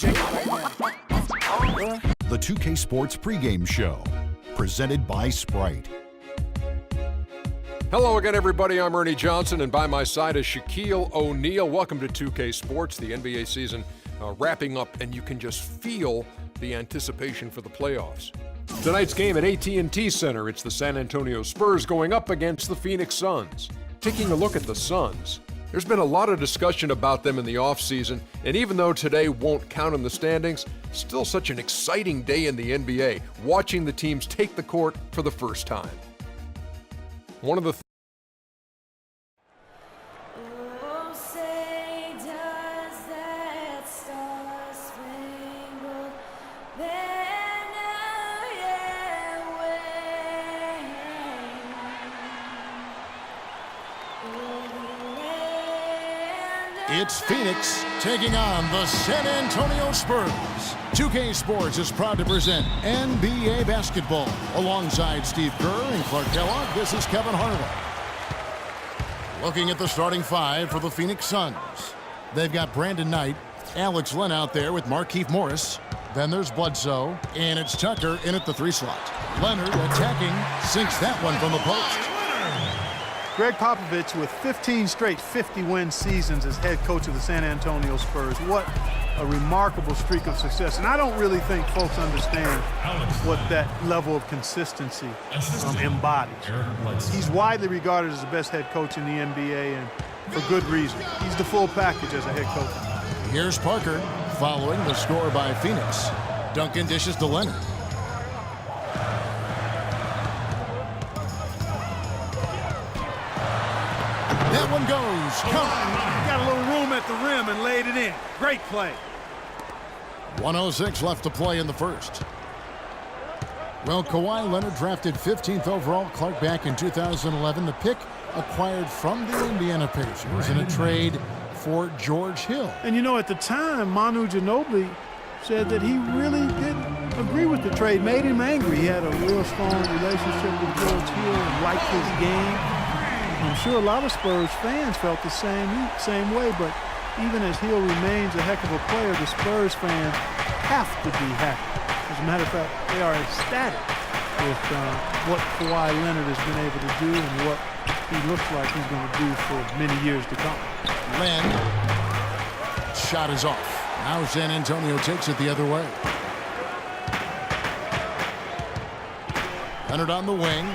The 2K Sports pregame show, presented by Sprite. Hello again, everybody. I'm Ernie Johnson, and by my side is Shaquille O'Neal. Welcome to 2K Sports, the NBA season wrapping up, and you can just feel the anticipation for the playoffs. Tonight's game at AT&T Center, it's the San Antonio Spurs going up against the Phoenix Suns. Taking a look at the Suns, there's been a lot of discussion about them in the offseason, and even though today won't count in the standings, still such an exciting day in the NBA, watching the teams take the court for the first time. One of the It's Phoenix taking on the San Antonio Spurs. 2K Sports is proud to present NBA basketball. Alongside Steve Kerr and Clark Kellogg, this is Kevin Harlan. Looking at the starting five for the Phoenix Suns. They've got Brandon Knight, Alex Len out there with Markieff Morris. Then there's Bledsoe, and it's Tucker in at the 3 slot. Leonard attacking, sinks that one from the post. Greg Popovich with 15 straight 50-win seasons as head coach of the San Antonio Spurs. What a remarkable streak of success. And I don't really think folks understand what that level of consistency embodies. He's widely regarded as the best head coach in the NBA, and for good reason. He's the full package as a head coach. Here's Parker following the score by Phoenix. Duncan dishes to Leonard. That one goes. Got a little room at the rim and laid it in. Great play. 1:06 left to play in the first. Well, Kawhi Leonard drafted 15th overall, Clark, back in 2011. The pick acquired from the Indiana Pacers in a trade for George Hill. And you know, at the time, Manu Ginobili said that he really didn't agree with the trade. Made him angry. He had a real strong relationship with George Hill and liked his game. I'm sure a lot of Spurs fans felt the same way, but even as Hill remains a heck of a player, the Spurs fans have to be happy. As a matter of fact, they are ecstatic with what Kawhi Leonard has been able to do and what he looks like he's going to do for many years to come. Len, shot is off. Now San Antonio takes it the other way. Leonard on the wing.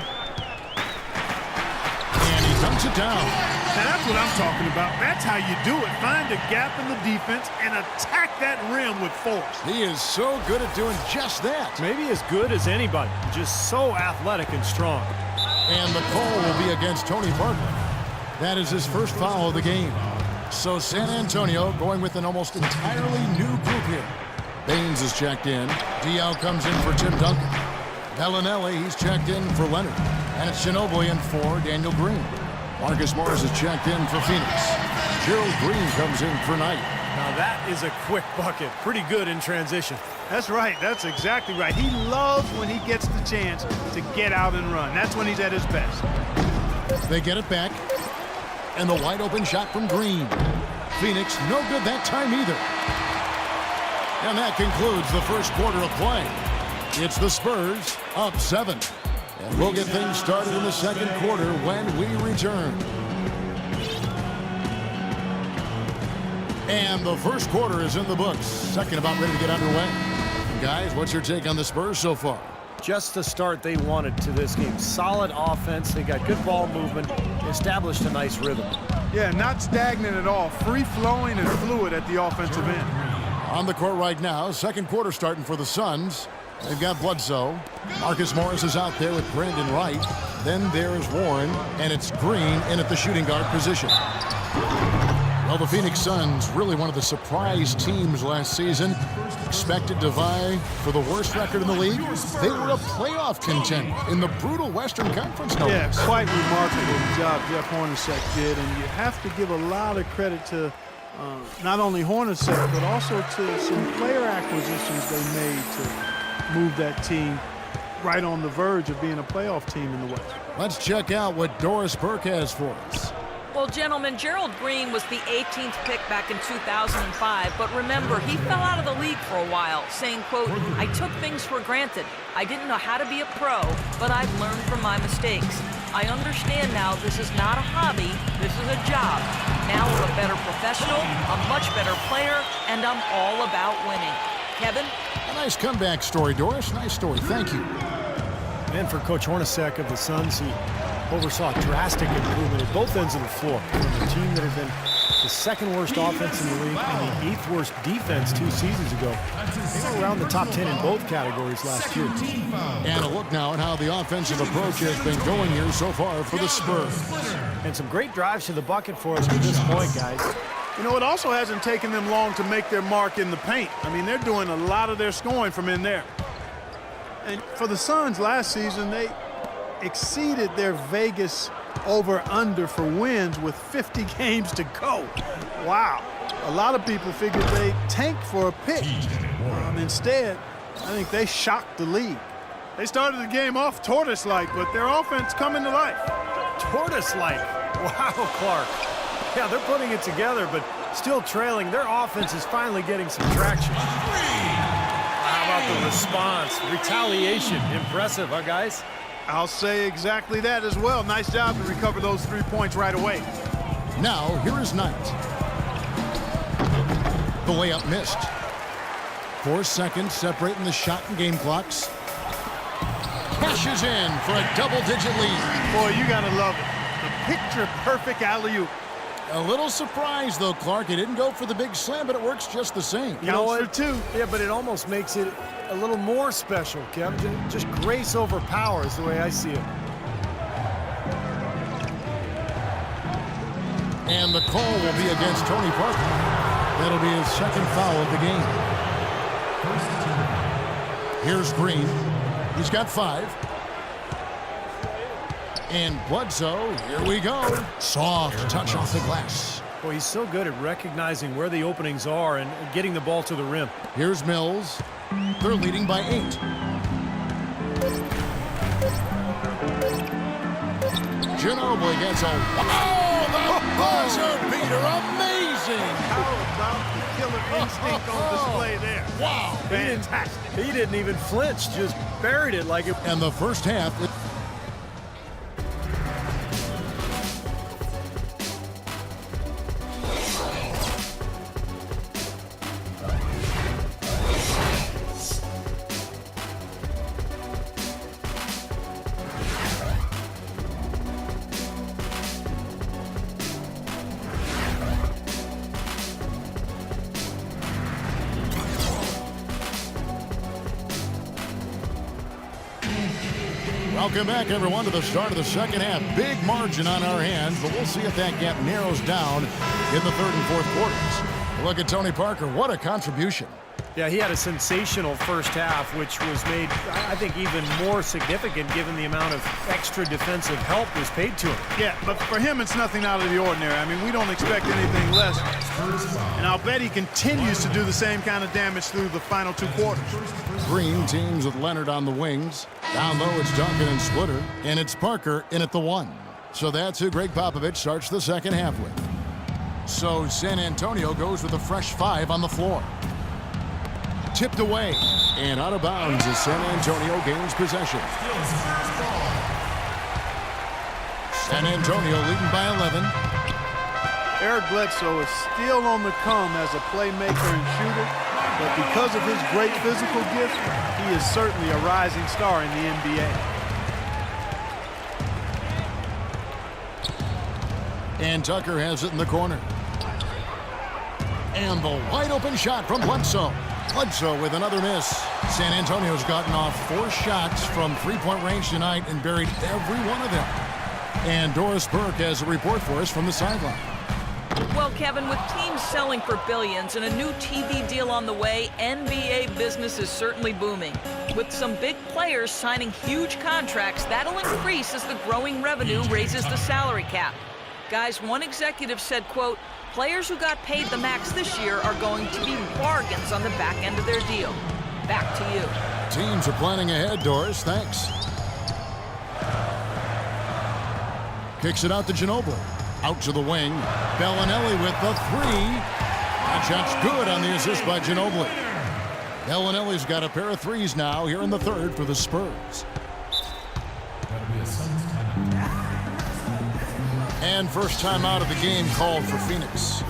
Dunks it down. Now that's what I'm talking about. That's how you do it. Find a gap in the defense and attack that rim with force. He is so good at doing just that. Maybe as good as anybody. Just so athletic and strong. And the call will be against Tony Parker. That is his first foul of the game. So San Antonio going with an almost entirely new group here. Baines is checked in. Diaw comes in for Tim Duncan. Bellinelli, he's checked in for Leonard. And it's Ginobili in for Daniel Green. Marcus Morris is checked in for Phoenix. Gerald Green comes in for Knight. Now that is a quick bucket. Pretty good in transition. That's right. That's exactly right. He loves when he gets the chance to get out and run. That's when he's at his best. They get it back. And the wide open shot from Green. Phoenix no good that time either. And that concludes the first quarter of play. It's the Spurs up 7. And we'll get things started in the second quarter when we return. And the first quarter is in the books. Second about ready to get underway. Guys, what's your take on the Spurs so far? Just the start they wanted to this game. Solid offense. They got good ball movement. Established a nice rhythm. Yeah, not stagnant at all. Free-flowing and fluid at the offensive end. On the court right now, second quarter starting for the Suns. They've got Bledsoe. Marcus Morris is out there with Brandon Wright. Then there's Warren, and it's Green in at the shooting guard position. Well, the Phoenix Suns, really one of the surprise teams last season. Expected to vie for the worst record in the league. They were a playoff contender in the brutal Western Conference. Yeah, quite remarkable job Jeff Hornacek did, and you have to give a lot of credit to not only Hornacek, but also to some player acquisitions they made to move that team right on the verge of being a playoff team in the West. Let's check out what Doris Burke has for us. Well, gentlemen, Gerald Green was the 18th pick back in 2005, but remember, he fell out of the league for a while, saying, quote, "I took things for granted. I didn't know how to be a pro, but I've learned from my mistakes. I understand now this is not a hobby, this is a job. Now I'm a better professional, a much better player, and I'm all about winning." Kevin? A nice comeback story, Doris. Nice story. Thank you. And for Coach Hornacek of the Suns, he oversaw drastic improvement at both ends of the floor. From a team that had been the second worst offense in the league and the 8th worst defense 2 seasons ago. They were around the top 10 in both categories last year. And a look now at how the offensive approach has been going here so far for the Spurs. And some great drives to the bucket for us at this point, guys. You know, it also hasn't taken them long to make their mark in the paint. I mean, they're doing a lot of their scoring from in there. And for the Suns last season, they exceeded their Vegas over-under for wins with 50 games to go. Wow. A lot of people figured they'd tank for a pick. Instead, I think they shocked the league. They started the game off tortoise-like, but their offense coming to life. Tortoise-like. Wow, Clark. Yeah, they're putting it together, but still trailing. Their offense is finally getting some traction. How about the response? Retaliation. Impressive, huh, guys? I'll say exactly that as well. Nice job to recover those 3 points right away. Now, here is Knight. The layup missed. 4 seconds separating the shot and game clocks. Cashes in for a double-digit lead. Boy, you gotta love it. The picture-perfect alley-oop. A little surprised, though, Clark. He didn't go for the big slam, but it works just the same. You know what? For 2. Yeah, but it almost makes it a little more special, Kevin. Just grace over power is the way I see it. And the call will be against Tony Parker. That'll be his second foul of the game. Here's Green. He's got 5. And Bledsoe, here we go. Soft touch off the glass. Boy, he's so good at recognizing where the openings are and getting the ball to the rim. Here's Mills. They're leading by 8. Ginobili gets a... Oh, the buzzer beater. Amazing. How about the killer instinct on display there? Wow. Fantastic. He didn't even flinch, just buried it like it. And the first half... Welcome back, everyone, to the start of the second half. Big margin on our hands, but we'll see if that gap narrows down in the third and fourth quarters. Look at Tony Parker. What a contribution. Yeah, he had a sensational first half, which was made, I think, even more significant given the amount of extra defensive help was paid to him. Yeah, but for him, it's nothing out of the ordinary. I mean, we don't expect anything less. And I'll bet he continues to do the same kind of damage through the final 2 quarters. Green teams with Leonard on the wings. Down low, it's Duncan and Splitter. And it's Parker in at the 1. So that's who Greg Popovich starts the second half with. So San Antonio goes with a fresh 5 on the floor. Tipped away and out of bounds as San Antonio gains possession. San Antonio leading by 11. Eric Bledsoe is still on the come as a playmaker and shooter, but because of his great physical gift, he is certainly a rising star in the NBA. And Tucker has it in the corner. And the wide open shot from Bledsoe. Bledsoe with another miss. San Antonio's gotten off 4 shots from 3-point range tonight and buried every one of them. And Doris Burke has a report for us from the sideline. Well, Kevin, with teams selling for billions and a new TV deal on the way, NBA business is certainly booming. With some big players signing huge contracts, that'll increase as the growing revenue raises the salary cap. Guys, one executive said, quote, "Players who got paid the max this year are going to be bargains on the back end of their deal." Back to you. Teams are planning ahead, Doris. Thanks. Kicks it out to Ginobili. Out to the wing. Bellinelli with the three. That shot's good on the assist by Ginobili. Bellinelli's got a pair of threes now here in the third for the Spurs. And first time out of the game called for Phoenix.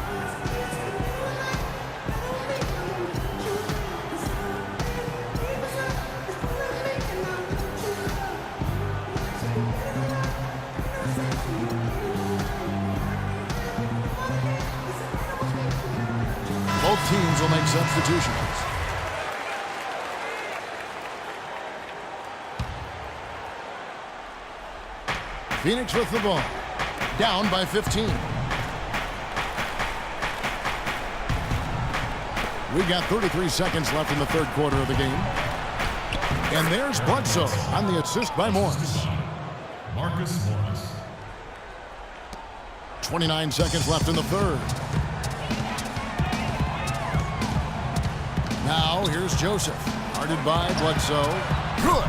Both teams will make substitutions. Phoenix with the ball. Down by 15. We got 33 seconds left in the third quarter of the game. And there's Bledsoe on the assist by Morris. Marcus Morris. 29 seconds left in the third. Now here's Joseph. Guarded by Bledsoe. Good.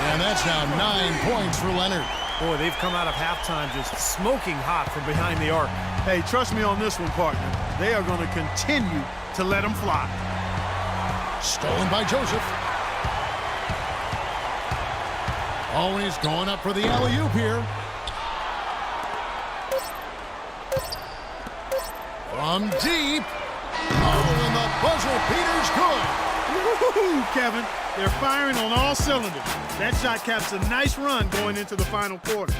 And that's now 9 points for Leonard. Boy, they've come out of halftime just smoking hot from behind the arc. Hey, trust me on this one, partner. They are going to continue to let them fly. Stolen by Joseph. Always going up for the alley-oop here. From deep. Oh, and the buzzer beater's good. Woo-hoo, Kevin. They're firing on all cylinders. That shot caps a nice run going into the final quarter.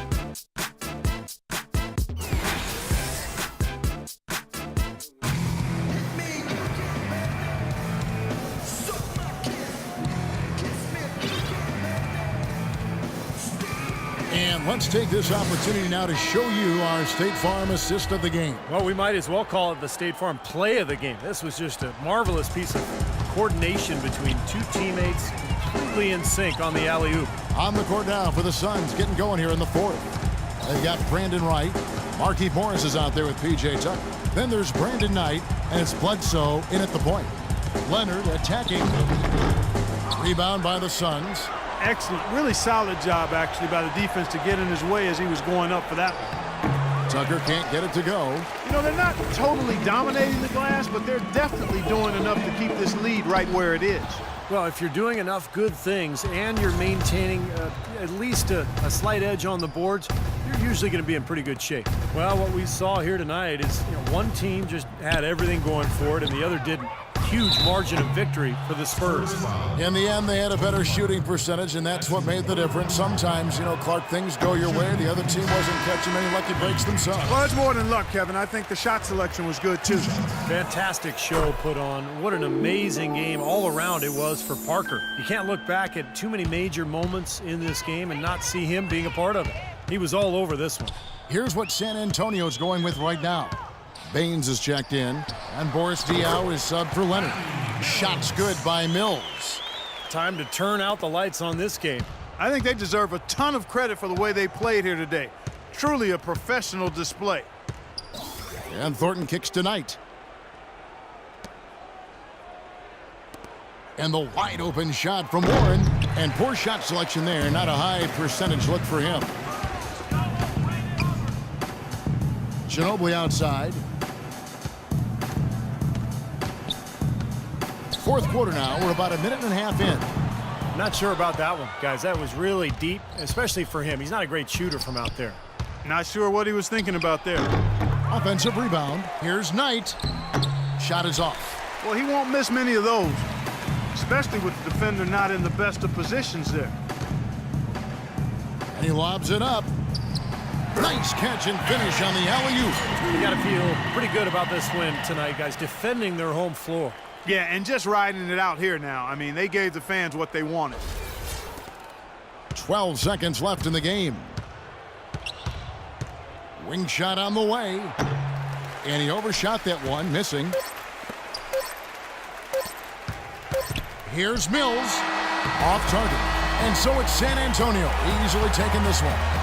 And let's take this opportunity now to show you our State Farm assist of the game. Well, we might as well call it the State Farm play of the game. This was just a marvelous piece of coordination between two teammates, completely in sync on the alley-oop. On the court now for the Suns, getting going here in the fourth. They've got Brandon Wright. Markieff Morris is out there with P.J. Tucker. Then there's Brandon Knight, and it's Bledsoe in at the point. Leonard attacking. Rebound by the Suns. Excellent, really solid job, actually, by the defense to get in his way as he was going up for that one. Tucker can't get it to go. You know, they're not totally dominating the glass, but they're definitely doing enough to keep this lead right where it is. Well, if you're doing enough good things and you're maintaining at least a slight edge on the boards, you're usually going to be in pretty good shape. Well, what we saw here tonight is one team just had everything going for it and the other didn't. Huge margin of victory for the Spurs. In the end, they had a better shooting percentage, and that's what made the difference. Sometimes, Clark, things go your way. The other team wasn't catching many lucky breaks themselves. Well, it's more than luck, Kevin. I think the shot selection was good, too. Fantastic show put on. What an amazing game all around it was for Parker. You can't look back at too many major moments in this game and not see him being a part of it. He was all over this one. Here's what San Antonio's going with right now. Baines is checked in, and Boris Diaw is subbed for Leonard. Shot's good by Mills. Time to turn out the lights on this game. I think they deserve a ton of credit for the way they played here today. Truly a professional display. And Thornton kicks tonight. And the wide open shot from Warren. And poor shot selection there. Not a high percentage look for him. Ginobili outside. Fourth quarter now. We're about a minute and a half in. Not sure about that one, guys. That was really deep, especially for him. He's not a great shooter from out there. Not sure what he was thinking about there. Offensive rebound. Here's Knight. Shot is off. Well, he won't miss many of those, especially with the defender not in the best of positions there. And he lobs it up. Nice catch and finish on the alley-oop. You got to feel pretty good about this win tonight, guys, defending their home floor. Yeah, and just riding it out here now. I mean, they gave the fans what they wanted. 12 seconds left in the game. Wing shot on the way. And he overshot that one, missing. Here's Mills. Off target. And so it's San Antonio easily taking this one.